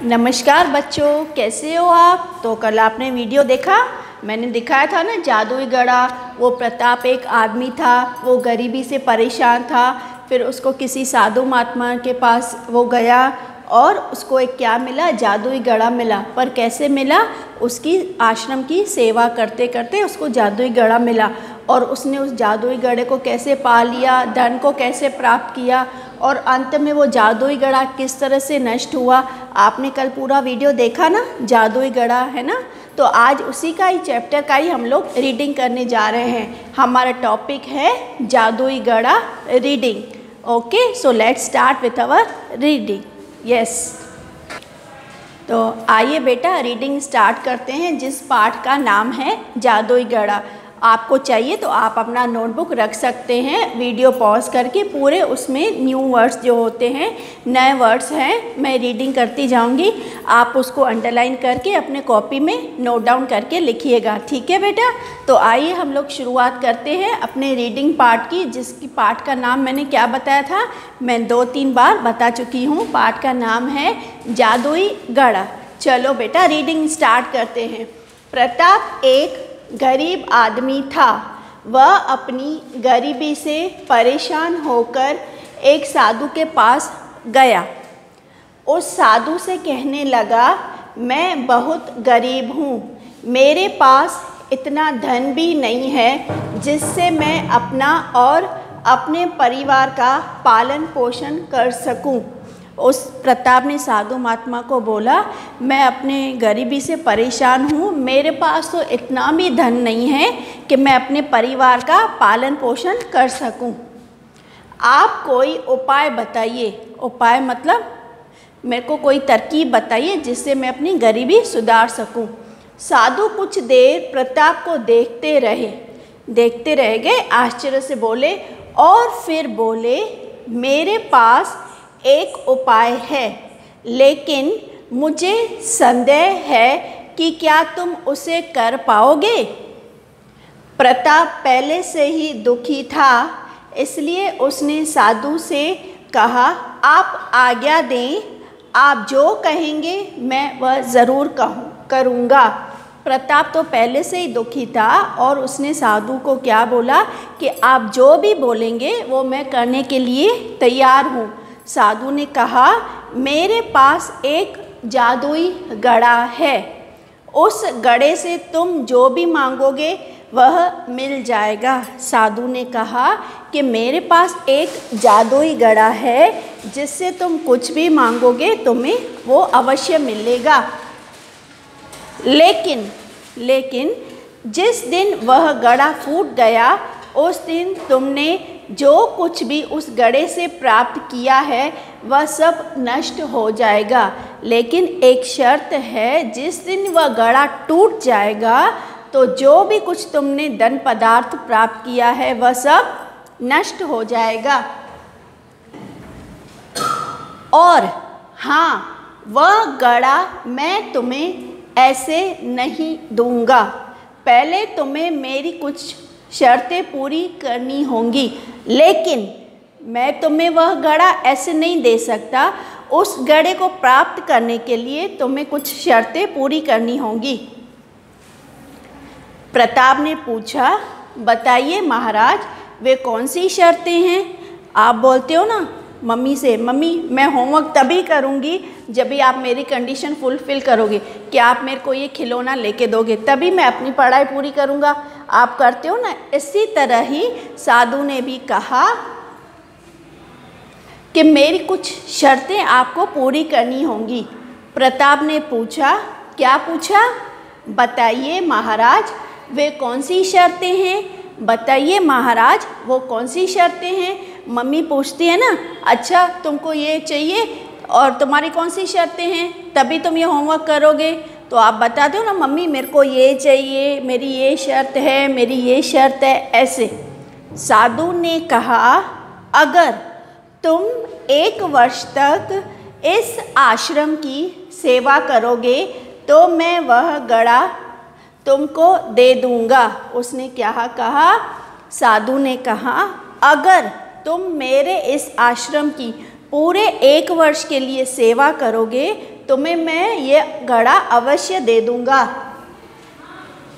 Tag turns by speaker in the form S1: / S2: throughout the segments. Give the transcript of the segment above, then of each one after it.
S1: नमस्कार बच्चों, कैसे हो आप। तो कल आपने वीडियो देखा, मैंने दिखाया था ना जादुई घड़ा। वो प्रताप एक आदमी था, वो गरीबी से परेशान था। फिर उसको किसी साधु महात्मा के पास वो गया और उसको एक क्या मिला, जादुई घड़ा मिला। पर कैसे मिला, उसकी आश्रम की सेवा करते करते उसको जादुई घड़ा मिला। और उसने उस जादुई घड़े को कैसे पा लिया, धन को कैसे प्राप्त किया और अंत में वो जादुई घड़ा किस तरह से नष्ट हुआ। आपने कल पूरा वीडियो देखा ना, जादुई घड़ा, है ना। तो आज उसी का ही चैप्टर का ही हम लोग रीडिंग करने जा रहे हैं। हमारा टॉपिक है जादुई घड़ा reading. Okay, so let's start with our reading. Yes, तो आइए बेटा रीडिंग स्टार्ट करते हैं, जिस पाठ का नाम है जादुई घड़ा। आपको चाहिए तो आप अपना नोटबुक रख सकते हैं, वीडियो पॉज करके पूरे उसमें न्यू वर्ड्स जो होते हैं, नए वर्ड्स हैं, मैं रीडिंग करती जाऊंगी। आप उसको अंडरलाइन करके अपने कॉपी में नोट डाउन करके लिखिएगा, ठीक है बेटा। तो आइए हम लोग शुरुआत करते हैं अपने रीडिंग पार्ट की, जिसकी पाठ का नाम मैंने क्या बताया था, मैं 2-3 बार बता चुकी हूँ। पाठ का नाम है जादुई घड़ा। चलो बेटा रीडिंग स्टार्ट करते हैं। प्रताप एक गरीब आदमी था। वह अपनी गरीबी से परेशान होकर एक साधु के पास गया। उस साधु से कहने लगा, मैं बहुत गरीब हूँ, मेरे पास इतना धन भी नहीं है जिससे मैं अपना और अपने परिवार का पालन पोषण कर सकूँ। उस प्रताप ने साधु महात्मा को बोला, मैं अपने गरीबी से परेशान हूँ, मेरे पास तो इतना भी धन नहीं है कि मैं अपने परिवार का पालन पोषण कर सकूँ। आप कोई उपाय बताइए। उपाय मतलब मेरे को कोई तरकीब बताइए जिससे मैं अपनी गरीबी सुधार सकूँ। साधु कुछ देर प्रताप को देखते रह गए, आश्चर्य से बोले और फिर बोले, मेरे पास एक उपाय है, लेकिन मुझे संदेह है कि क्या तुम उसे कर पाओगे। प्रताप पहले से ही दुखी था, इसलिए उसने साधु से कहा, आप आज्ञा दें, आप जो कहेंगे मैं वह ज़रूर करूँगा। प्रताप तो पहले से ही दुखी था और उसने साधु को क्या बोला कि आप जो भी बोलेंगे वो मैं करने के लिए तैयार हूँ। साधु ने कहा, मेरे पास एक जादुई घड़ा है, उस घड़े से तुम जो भी मांगोगे वह मिल जाएगा। साधु ने कहा कि मेरे पास एक जादुई घड़ा है, जिससे तुम कुछ भी मांगोगे तुम्हें वो अवश्य मिलेगा। लेकिन जिस दिन वह घड़ा फूट गया, उस दिन तुमने जो कुछ भी उस घड़े से प्राप्त किया है वह सब नष्ट हो जाएगा। लेकिन एक शर्त है, जिस दिन वह घड़ा टूट जाएगा तो जो भी कुछ तुमने धन पदार्थ प्राप्त किया है वह सब नष्ट हो जाएगा। और हाँ, वह घड़ा मैं तुम्हें ऐसे नहीं दूंगा, पहले तुम्हें मेरी कुछ शर्तें पूरी करनी होंगी। लेकिन मैं तुम्हें वह घड़ा ऐसे नहीं दे सकता, उस घड़े को प्राप्त करने के लिए तुम्हें कुछ शर्तें पूरी करनी होंगी। प्रताप ने पूछा, बताइए महाराज, वे कौन सी शर्तें हैं। आप बोलते हो ना मम्मी से, मम्मी मैं होमवर्क तभी करूँगी जब भी आप मेरी कंडीशन फुलफ़िल करोगे, कि आप मेरे को ये खिलौना लेके दोगे, तभी मैं अपनी पढ़ाई पूरी करूँगा। आप करते हो ना। इसी तरह ही साधु ने भी कहा कि मेरी कुछ शर्तें आपको पूरी करनी होंगी। प्रताप ने पूछा, क्या पूछा। बताइए महाराज, वे कौन सी शर्तें हैं। बताइए महाराज, वो कौन सी शर्तें हैं। मम्मी पूछती है ना, अच्छा तुमको ये चाहिए और तुम्हारी कौन सी शर्तें हैं, तभी तुम ये होमवर्क करोगे। तो आप बता दो ना, मम्मी मेरे को ये चाहिए, मेरी ये शर्त है, मेरी ये शर्त है, ऐसे। साधु ने कहा, अगर तुम 1 वर्ष तक इस आश्रम की सेवा करोगे तो मैं वह घड़ा तुमको दे दूंगा। उसने क्या कहा, साधु ने कहा, अगर तुम मेरे इस आश्रम की पूरे 1 वर्ष के लिए सेवा करोगे तुम्हें मैं ये घड़ा अवश्य दे दूँगा,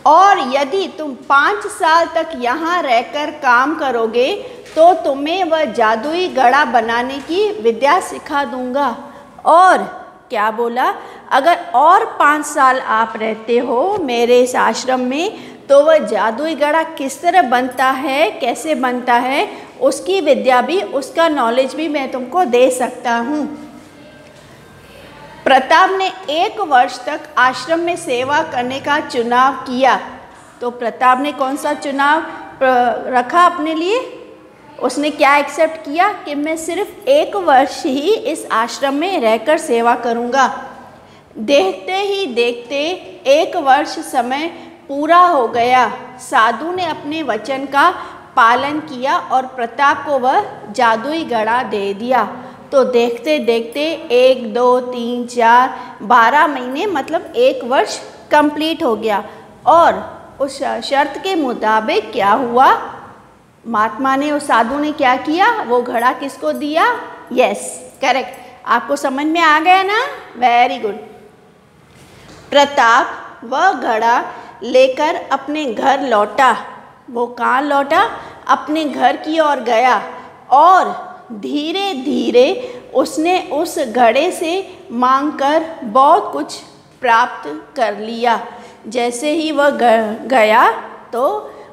S1: और यदि तुम 5 साल तक यहाँ रहकर काम करोगे तो तुम्हें वह जादुई घड़ा बनाने की विद्या सिखा दूँगा। और क्या बोला, अगर और 5 साल आप रहते हो मेरे इस आश्रम में तो वह जादुई घड़ा किस तरह बनता है, कैसे बनता है, उसकी विद्या भी, उसका नॉलेज भी मैं तुमको दे सकता हूँ। प्रताप ने 1 वर्ष तक आश्रम में सेवा करने का चुनाव किया। तो प्रताप ने कौन सा चुनाव रखा अपने लिए? उसने क्या एक्सेप्ट किया कि मैं सिर्फ 1 वर्ष ही इस आश्रम में रहकर सेवा करूँगा। देखते ही देखते 1 वर्ष समय पूरा हो गया। साधु ने अपने वचन का पालन किया और प्रताप को वह जादुई घड़ा दे दिया। तो देखते देखते 1, 2, 3, 4, 12 महीने मतलब 1 वर्ष कंप्लीट हो गया। और उस शर्त के मुताबिक क्या हुआ, महात्मा ने, उस साधु ने क्या किया, वो घड़ा किसको दिया? Yes, correct. आपको समझ में आ गया ना? Very good. प्रताप वह घड़ा लेकर अपने घर लौटा। वो कहाँ लौटा? अपने घर की ओर गया और धीरे धीरे उसने उस घड़े से मांगकर बहुत कुछ प्राप्त कर लिया। जैसे ही वह गया तो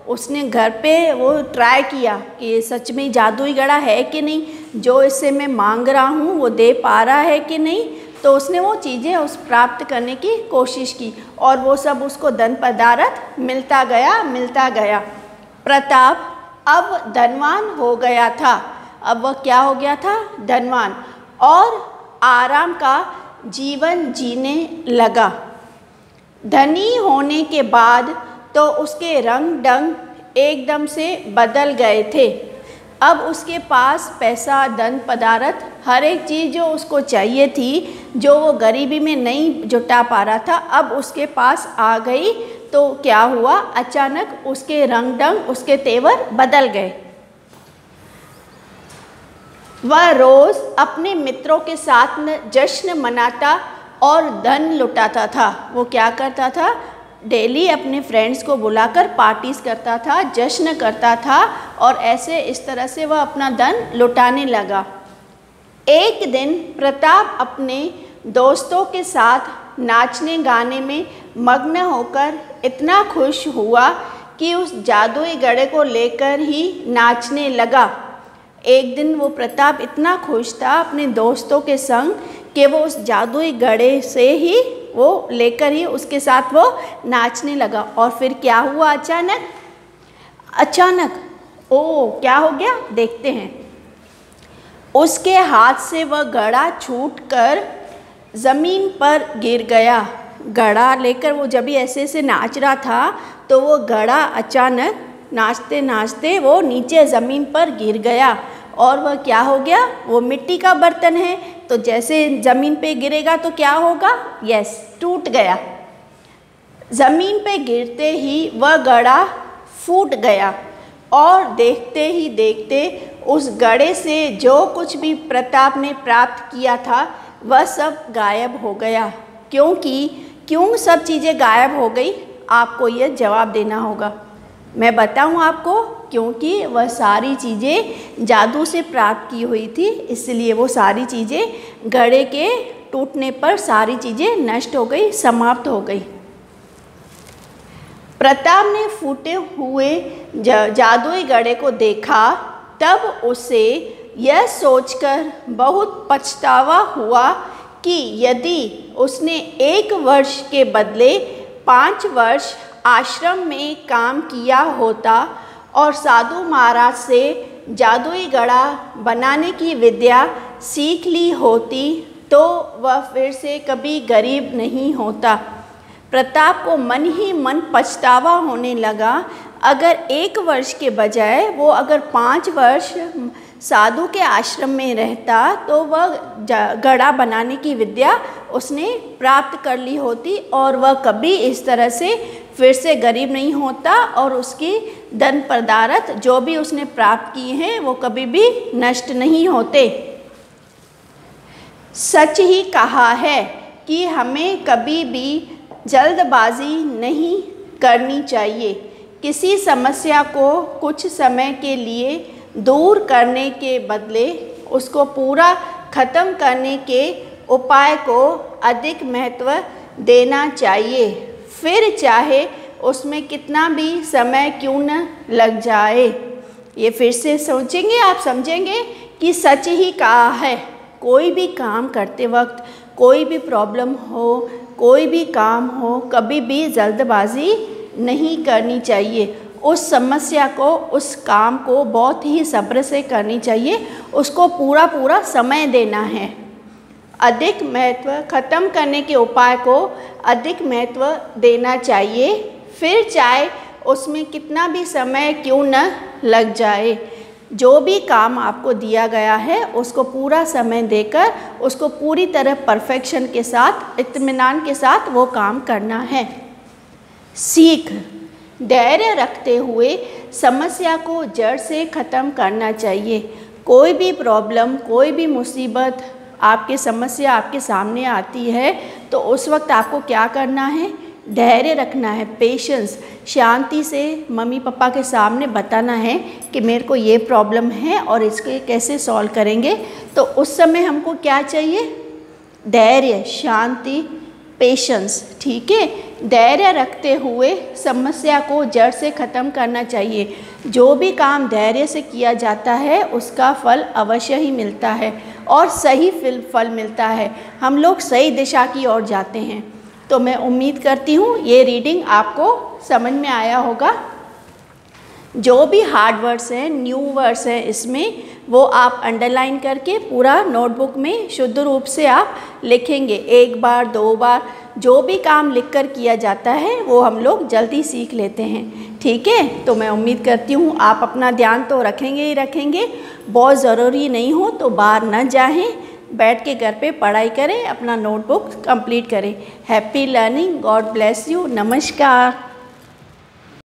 S1: उसने घर पे वो ट्राई किया कि सच में जादुई घड़ा है कि नहीं, जो इससे मैं मांग रहा हूँ वो दे पा रहा है कि नहीं। तो उसने वो चीज़ें उस प्राप्त करने की कोशिश की और वो सब उसको धन पदार्थ मिलता गया। प्रताप अब धनवान हो गया था। अब वह क्या हो गया था? धनवान, और आराम का जीवन जीने लगा। धनी होने के बाद तो उसके रंग ढंग एकदम से बदल गए थे। अब उसके पास पैसा, धन पदार्थ, हर एक चीज़ जो उसको चाहिए थी, जो वो गरीबी में नहीं जुटा पा रहा था, अब उसके पास आ गई। तो क्या हुआ, अचानक उसके रंग ढंग, उसके तेवर बदल गए। वह रोज़ अपने मित्रों के साथ जश्न मनाता और धन लुटाता था। वो क्या करता था? डेली अपने फ्रेंड्स को बुलाकर पार्टीज़ करता था, जश्न करता था, और ऐसे इस तरह से वह अपना धन लुटाने लगा। एक दिन प्रताप अपने दोस्तों के साथ नाचने गाने में मग्न होकर इतना खुश हुआ कि उस जादुई घड़े को लेकर ही नाचने लगा। एक दिन वो प्रताप इतना खुश था अपने दोस्तों के संग कि वो उस जादुई घड़े से ही वो लेकर ही उसके साथ वो नाचने लगा। और फिर क्या हुआ? अचानक क्या हो गया, देखते हैं। उसके हाथ से वह घड़ा छूटकर ज़मीन पर गिर गया। घड़ा लेकर वो जब भी ऐसे ऐसे नाच रहा था तो वो घड़ा अचानक नाचते नाचते वो नीचे ज़मीन पर गिर गया। और वह क्या हो गया? वो मिट्टी का बर्तन है, तो जैसे ज़मीन पे गिरेगा तो क्या होगा? यस, टूट गया। ज़मीन पे गिरते ही वह घड़ा फूट गया और देखते ही देखते उस घड़े से जो कुछ भी प्रताप ने प्राप्त किया था वह सब गायब हो गया। क्यों सब चीज़ें गायब हो गई? आपको यह जवाब देना होगा। मैं बताऊं आपको, क्योंकि वह सारी चीज़ें जादू से प्राप्त की हुई थी, इसलिए वो सारी चीज़ें घड़े के टूटने पर सारी चीज़ें नष्ट हो गई, समाप्त हो गई। प्रताप ने फूटे हुए जादुई घड़े को देखा, तब उसे यह सोचकर बहुत पछतावा हुआ कि यदि उसने 1 वर्ष के बदले 5 वर्ष आश्रम में काम किया होता और साधु महाराज से जादुई घड़ा बनाने की विद्या सीख ली होती तो वह फिर से कभी गरीब नहीं होता। प्रताप को मन ही मन पछतावा होने लगा। अगर 1 वर्ष के बजाय वो अगर 5 वर्ष साधु के आश्रम में रहता तो वह घड़ा बनाने की विद्या उसने प्राप्त कर ली होती और वह कभी इस तरह से फिर से गरीब नहीं होता और उसकी धन पदार्थ जो भी उसने प्राप्त किए हैं वो कभी भी नष्ट नहीं होते। सच ही कहा है कि हमें कभी भी जल्दबाजी नहीं करनी चाहिए। किसी समस्या को कुछ समय के लिए दूर करने के बदले उसको पूरा ख़त्म करने के उपाय को अधिक महत्व देना चाहिए, फिर चाहे उसमें कितना भी समय क्यों न लग जाए। ये फिर से सोचेंगे, आप समझेंगे कि सच ही कहा है। कोई भी काम करते वक्त, कोई भी प्रॉब्लम हो, कोई भी काम हो, कभी भी जल्दबाजी नहीं करनी चाहिए। उस समस्या को, उस काम को बहुत ही सब्र से करनी चाहिए, उसको पूरा समय देना है। अधिक महत्व, ख़त्म करने के उपाय को अधिक महत्व देना चाहिए, फिर चाहे उसमें कितना भी समय क्यों न लग जाए। जो भी काम आपको दिया गया है उसको पूरा समय देकर उसको पूरी तरह परफेक्शन के साथ, इत्मीनान के साथ वो काम करना है। सीख, धैर्य रखते हुए समस्या को जड़ से ख़त्म करना चाहिए। कोई भी प्रॉब्लम, कोई भी मुसीबत, आपकी समस्या आपके सामने आती है तो उस वक्त आपको क्या करना है? धैर्य रखना है, पेशेंस, शांति से मम्मी पापा के सामने बताना है कि मेरे को ये प्रॉब्लम है और इसको कैसे सॉल्व करेंगे। तो उस समय हमको क्या चाहिए? धैर्य, शांति, पेशेंस। ठीक है, धैर्य रखते हुए समस्या को जड़ से ख़त्म करना चाहिए। जो भी काम धैर्य से किया जाता है उसका फल अवश्य ही मिलता है और सही फल मिलता है। हम लोग सही दिशा की ओर जाते हैं। तो मैं उम्मीद करती हूँ ये रीडिंग आपको समझ में आया होगा। जो भी हार्ड वर्ड्स हैं, न्यू वर्ड्स हैं इसमें, वो आप अंडरलाइन करके पूरा नोटबुक में शुद्ध रूप से आप लिखेंगे। 1 बार 2 बार जो भी काम लिखकर किया जाता है वो हम लोग जल्दी सीख लेते हैं। ठीक है, तो मैं उम्मीद करती हूँ आप अपना ध्यान तो रखेंगे ही रखेंगे। बहुत ज़रूरी नहीं हो तो बाहर न जाएं, बैठ के घर पे पढ़ाई करें, अपना नोटबुक कंप्लीट करें। Happy learning, God bless you, नमस्कार।